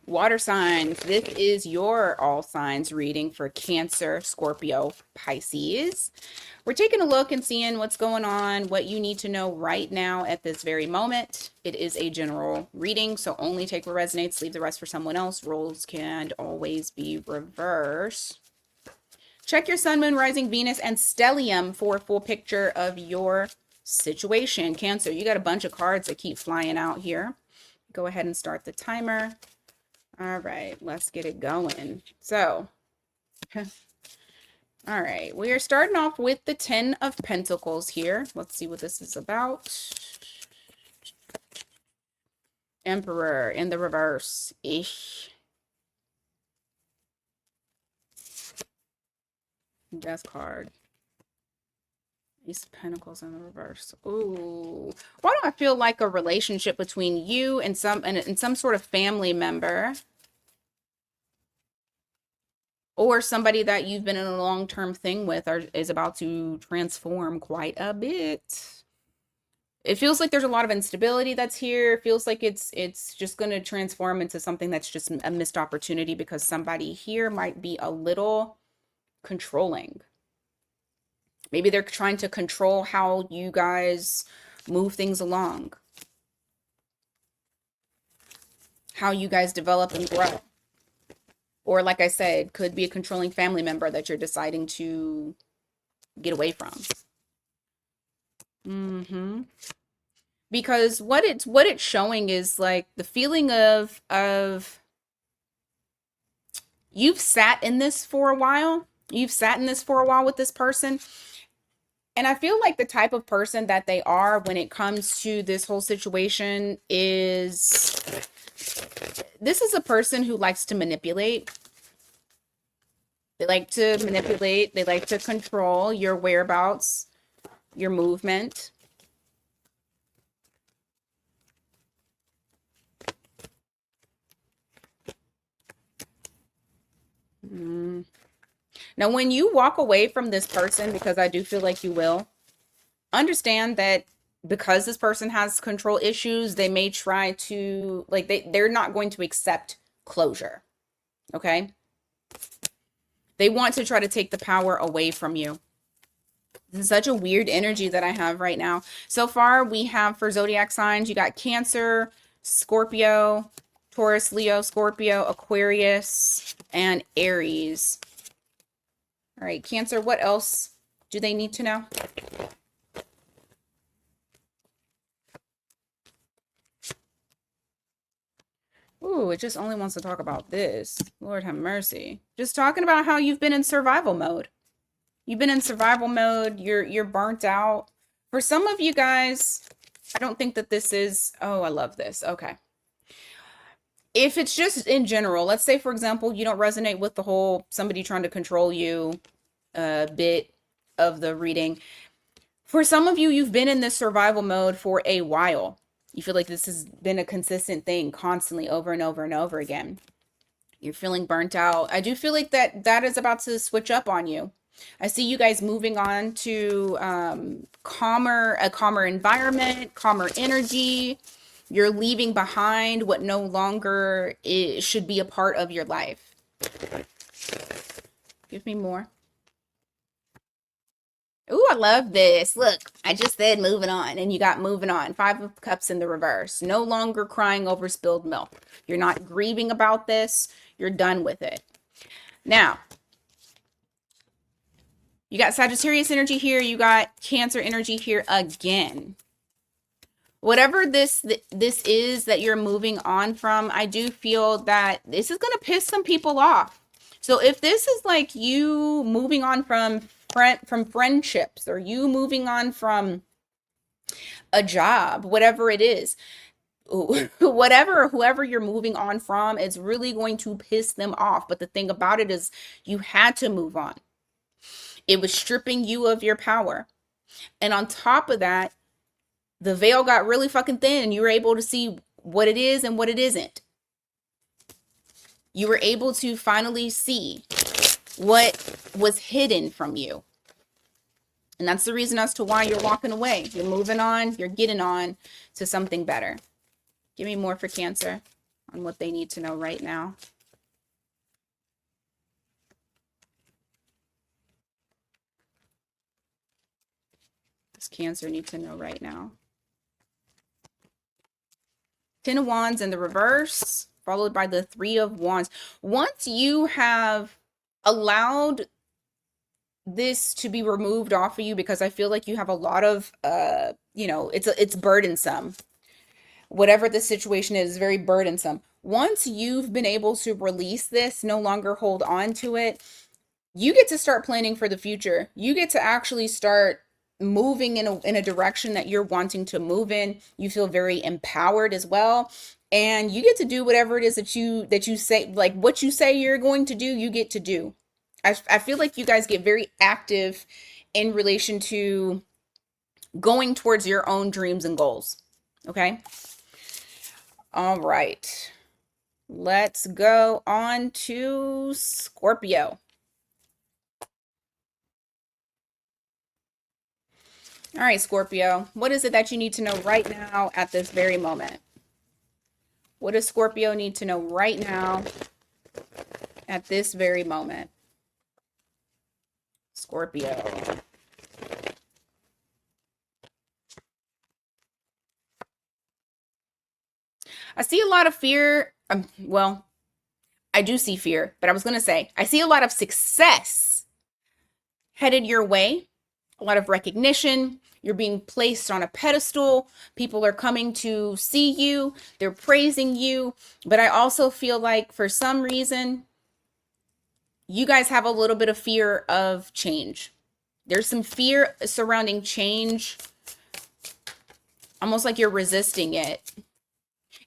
Water signs. This is your all signs reading for Cancer, Scorpio, Pisces. We're taking a look and seeing what's going on, what you need to know right now at this very moment. It is a general reading, so only take what resonates, leave the rest for someone else. Roles can always be reversed. Check your sun, moon, rising, Venus, and stellium for a full picture of your situation. Cancer, you got a bunch of cards that keep flying out here. Go ahead and start the timer. All right, let's get it going. So, all right, we are starting off with the 10 of Pentacles here. Let's see what this is about. Emperor in the reverse. Ish. Death card. Ace of Pentacles in the reverse. Ooh. Why do I feel like a relationship between you and some sort of family member or somebody that you've been in a long-term thing with is about to transform quite a bit? It feels like there's a lot of instability that's here. It feels like it's just going to transform into something that's just a missed opportunity because somebody here might be a little controlling. Maybe they're trying to control how you guys move things along, how you guys develop and grow. Or like I said, could be a controlling family member that you're deciding to get away from. Because what it's showing is like the feeling of you've sat in this for a while. You've sat in this for a while with this person. And I feel like the type of person that they are when it comes to this whole situation is, this is a person who likes to manipulate. They like to manipulate. They like to control your whereabouts, your movement. Now, when you walk away from this person, because I do feel like you will, understand that because this person has control issues, they may try to, like, they're not going to accept closure. Okay? They want to try to take the power away from you. This is such a weird energy that I have right now. So far, we have for zodiac signs, you got Cancer, Scorpio, Taurus, Leo, Scorpio, Aquarius, and Aries. All right, Cancer, what else do they need to know? Ooh, it just only wants to talk about this. Lord have mercy. Just talking about how you've been in survival mode. You've been in survival mode. You're burnt out. For some of you guys, I don't think that this is, oh, I love this. Okay. If it's just in general, let's say, for example, you don't resonate with the whole somebody trying to control you bit of the reading. For some of you, you've been in this survival mode for a while. You feel like this has been a consistent thing constantly over and over and over again. You're feeling burnt out. I do feel like that is about to switch up on you. I see you guys moving on to a calmer environment, calmer energy. You're leaving behind what no longer should be a part of your life. Give me more. Ooh, I love this. Look, I just said moving on, and you got moving on. 5 of Cups in the reverse. No longer crying over spilled milk. You're not grieving about this. You're done with it. Now, you got Sagittarius energy here. You got Cancer energy here again. Whatever this is that you're moving on from, I do feel that this is going to piss some people off. So if this is like you moving on from friendships, or you moving on from a job, whatever it is, whoever you're moving on from, it's really going to piss them off. But the thing about it is you had to move on. It was stripping you of your power. And on top of that, the veil got really fucking thin and you were able to see what it is and what it isn't. You were able to finally see what was hidden from you. And that's the reason as to why you're walking away. You're moving on. You're getting on to something better. Give me more for Cancer. on what they need to know right now. This Cancer needs to know right now. 10 of Wands in the reverse, followed by the 3 of Wands. Once you have allowed this to be removed off of you, because I feel like you have a lot of, it's burdensome. Whatever the situation is very burdensome. Once you've been able to release this, no longer hold on to it, you get to start planning for the future. You get to actually start moving in a direction that you're wanting to move in. You feel very empowered as well. And you get to do whatever it is that you say, like what you say you're going to do, you get to do. I feel like you guys get very active in relation to going towards your own dreams and goals. Okay. All right. Let's go on to Scorpio. All right, Scorpio, what is it that you need to know right now at this very moment? What does Scorpio need to know right now at this very moment? Scorpio. I see a lot of fear. Well, I do see fear, but I was going to say, I see a lot of success headed your way, a lot of recognition. You're being placed on a pedestal. People are coming to see you. They're praising you. But I also feel like for some reason, you guys have a little bit of fear of change. There's some fear surrounding change, almost like you're resisting it.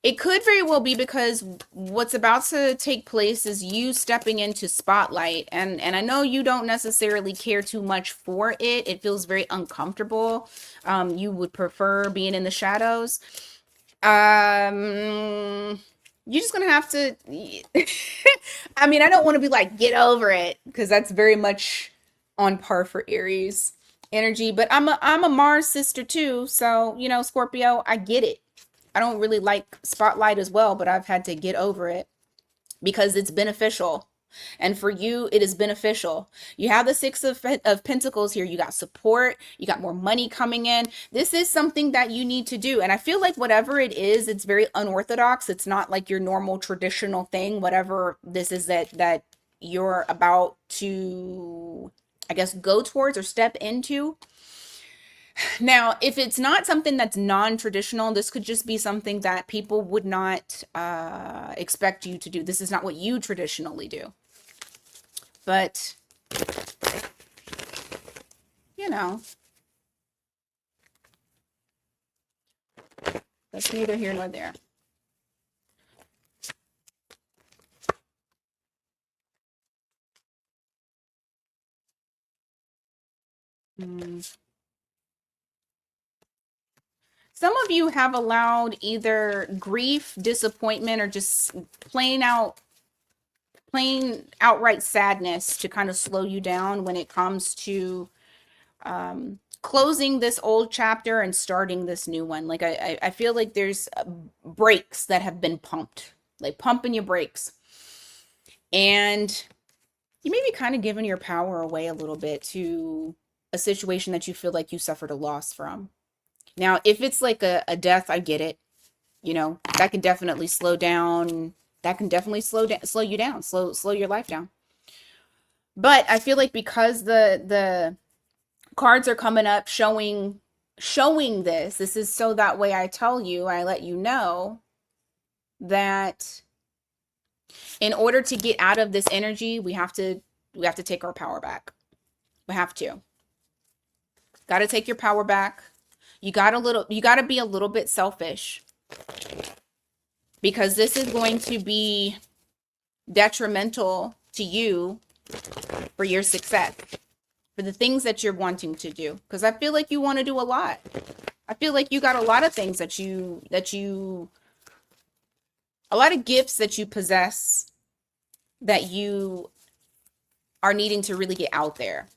It could very well be because what's about to take place is you stepping into spotlight. And I know you don't necessarily care too much for it. It feels very uncomfortable. You would prefer being in the shadows. You're just gonna have to I mean, I don't want to be like, get over it, because that's very much on par for Aries energy, but I'm a Mars sister too, so Scorpio, I get it. I don't really like spotlight as well, but I've had to get over it because it's beneficial. And for you, it is beneficial. You have the Six of Pentacles here. You got support. You got more money coming in. This is something that you need to do. And I feel like whatever it is, it's very unorthodox. It's not like your normal traditional thing. Whatever this is that you're about to, I guess, go towards or step into. Now, if it's not something that's non-traditional, this could just be something that people would not expect you to do. This is not what you traditionally do. But, that's neither here nor there. Some of you have allowed either grief, disappointment, or just plain outright sadness to kind of slow you down when it comes to closing this old chapter and starting this new one. Like I feel like there's brakes that have been pumped, like pumping your brakes. And you may be kind of giving your power away a little bit to a situation that you feel like you suffered a loss from. Now, if it's like a death, I get it. That can definitely slow down. That can definitely slow you down, slow your life down. But I feel like because the cards are coming up showing this is so that way I let you know that in order to get out of this energy, we have to take our power back. We have to. Got to take your power back. You got to be a little bit selfish, because this is going to be detrimental to you for your success, for the things that you're wanting to do. Because I feel like you want to do a lot. I feel like you got a lot of things a lot of gifts that you possess that you are needing to really get out there.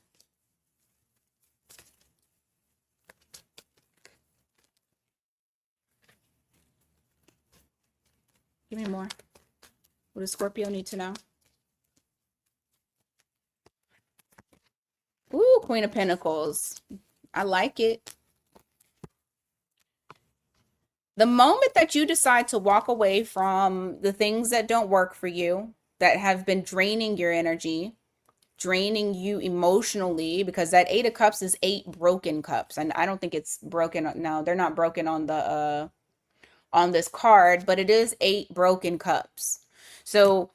Give me more. What does Scorpio need to know? Ooh, Queen of Pentacles. I like it. The moment that you decide to walk away from the things that don't work for you, that have been draining your energy, draining you emotionally, because that 8 of Cups is 8 broken cups. And I don't think it's broken. No, they're not broken on this card, but it is 8 broken cups. So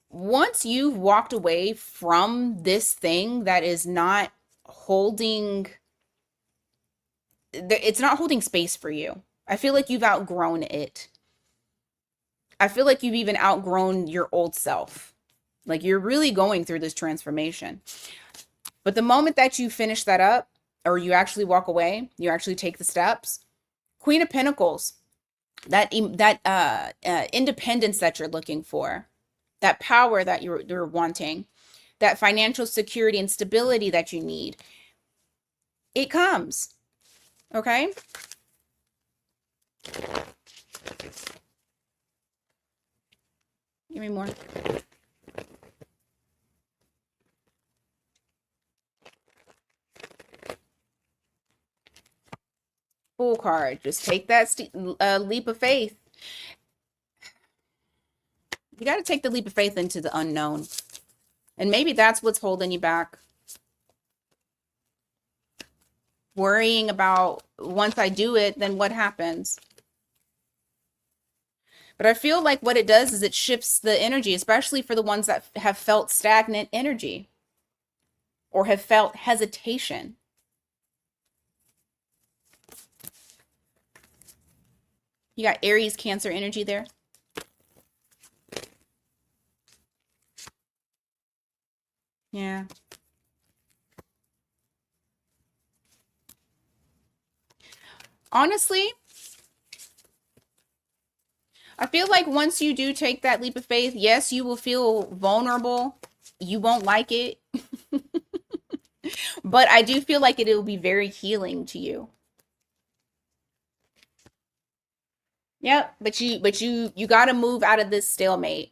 once you've walked away from this thing that is not holding, it's not holding space for you. I feel like you've outgrown it. I feel like you've even outgrown your old self. Like you're really going through this transformation. But the moment that you finish that up, or you actually walk away, you actually take the steps, Queen of Pentacles, that independence that you're looking for, that power that you're wanting, that financial security and stability that you need, it comes. Okay? Give me more. Fool card. Just take that leap of faith. You got to take the leap of faith into the unknown. And maybe that's what's holding you back. Worrying about, once I do it, then what happens? But I feel like what it does is it shifts the energy, especially for the ones that have felt stagnant energy or have felt hesitation. You got Aries, Cancer energy there. Yeah. Honestly, I feel like once you do take that leap of faith, yes, you will feel vulnerable. You won't like it. But I do feel like it will be very healing to you. Yep, but you got to move out of this stalemate,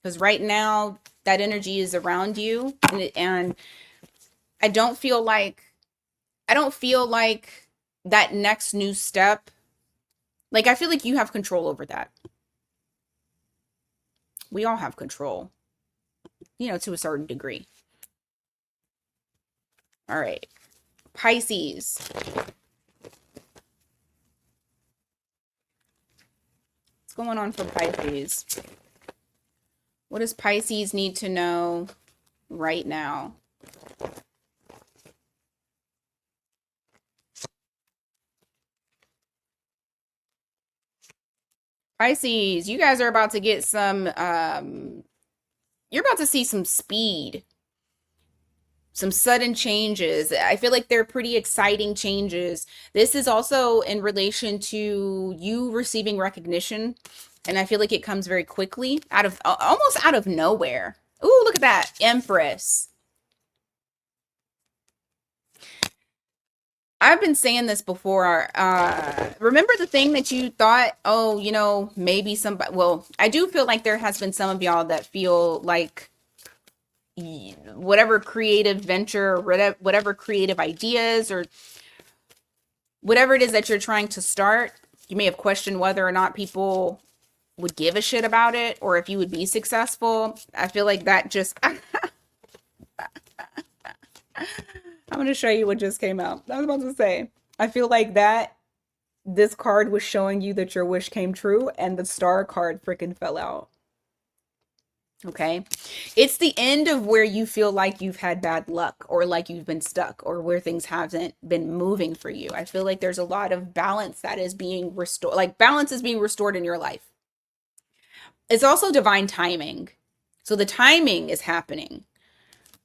because right now that energy is around you, and I don't feel like that next new step, like I feel like you have control over that. We all have control, to a certain degree. All right. Pisces. What's going on for Pisces? What does Pisces need to know right now? Pisces, you guys are about to get some, you're about to see some speed, some sudden changes. I feel like they're pretty exciting changes. This is also in relation to you receiving recognition. And I feel like it comes very quickly, almost out of nowhere. Ooh, look at that. Empress. I've been saying this before. Remember the thing that you thought, oh, maybe somebody, well, I do feel like there has been some of y'all that feel like whatever creative venture, or whatever creative ideas, or whatever it is that you're trying to start, you may have questioned whether or not people would give a shit about it, or if you would be successful. I feel like that just I'm going to show you what just came out. I was about to say, I feel like this card was showing you that your wish came true, and the star card freaking fell out. Okay. It's the end of where you feel like you've had bad luck, or like you've been stuck, or where things haven't been moving for you. I feel like there's a lot of balance that is being restored. Like balance is being restored in your life. It's also divine timing. So the timing is happening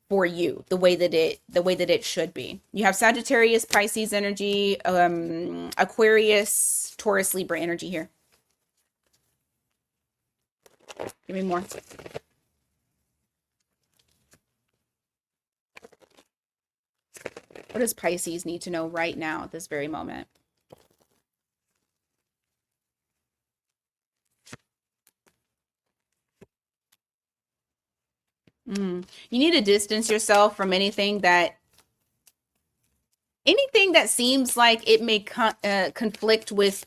for you the way that it should be. You have Sagittarius, Pisces energy, Aquarius, Taurus, Libra energy here. Give me more. What does Pisces need to know right now at this very moment? You need to distance yourself from anything that seems like it may conflict with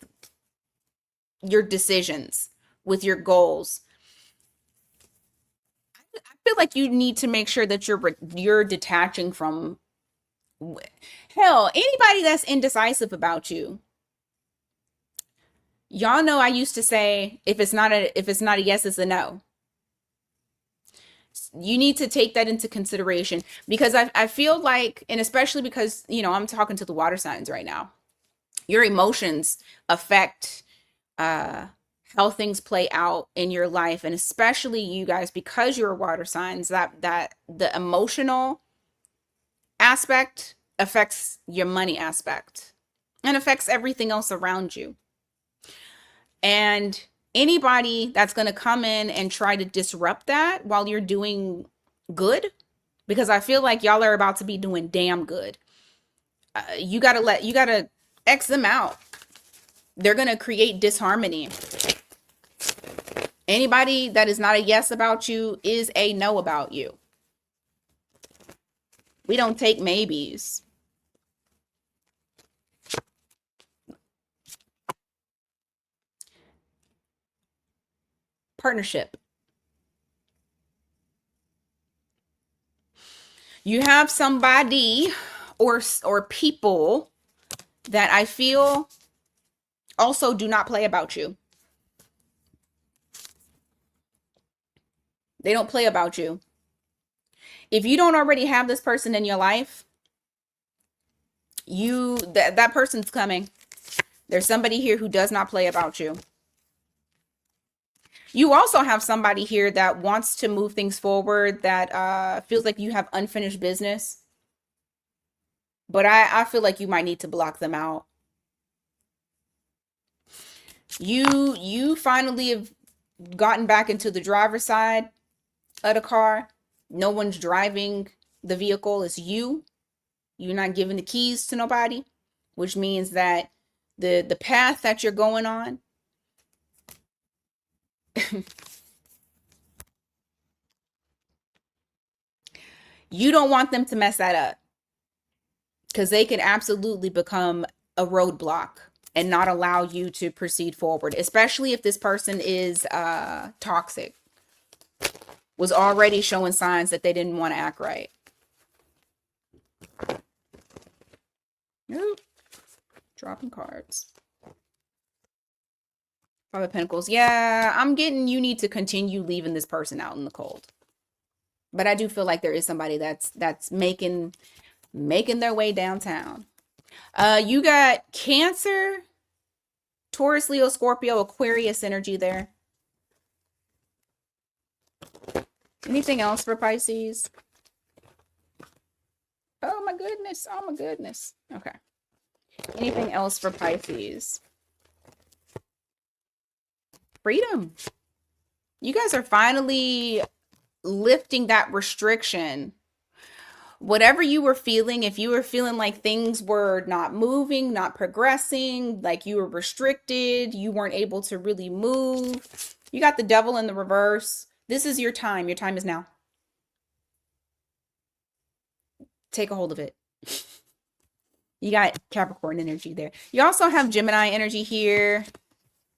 your decisions, with your goals. I feel like you need to make sure that you're detaching from hell, anybody that's indecisive about you. Y'all know I used to say if it's not a yes, it's a no. You need to take that into consideration because I feel like, and especially because, I'm talking to the water signs right now. Your emotions affect uh how things play out in your life, and especially you guys, because you're water signs, that the emotional aspect affects your money aspect and affects everything else around you. And anybody that's going to come in and try to disrupt that while you're doing good, because I feel like y'all are about to be doing damn good. You got to X them out. They're going to create disharmony. Anybody that is not a yes about you is a no about you. We don't take maybes. Partnership. You have somebody or people that I feel also do not play about you. They don't play about you. If you don't already have this person in your life, that person's coming. There's somebody here who does not play about you. You also have somebody here that wants to move things forward, that feels like you have unfinished business. But I feel like you might need to block them out. You finally have gotten back into the driver's side of the car. No one's driving the vehicle. It's you. You're not giving the keys to nobody, which means that the path that you're going on, you don't want them to mess that up, because they can absolutely become a roadblock and not allow you to proceed forward, especially if this person is toxic, was already showing signs that they didn't want to act right. Nope. Dropping cards. Five of Pentacles. Yeah, I'm getting you need to continue leaving this person out in the cold. But I do feel like there is somebody that's making their way downtown. You got Cancer, Taurus, Leo, Scorpio, Aquarius energy there. Anything else for Pisces? Oh my goodness. Oh my goodness. Okay. Anything else for Pisces? Freedom. You guys are finally lifting that restriction. Whatever you were feeling, if you were feeling like things were not moving, not progressing, like you were restricted, you weren't able to really move, you got the Devil in the reverse. This is your time. Your time is now. Take a hold of it. You got Capricorn energy there. You also have Gemini energy here.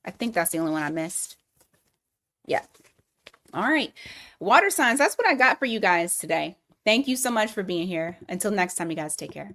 I think that's the only one I missed. Yeah. All right. Water signs, that's what I got for you guys today. Thank you so much for being here. Until next time, you guys, take care.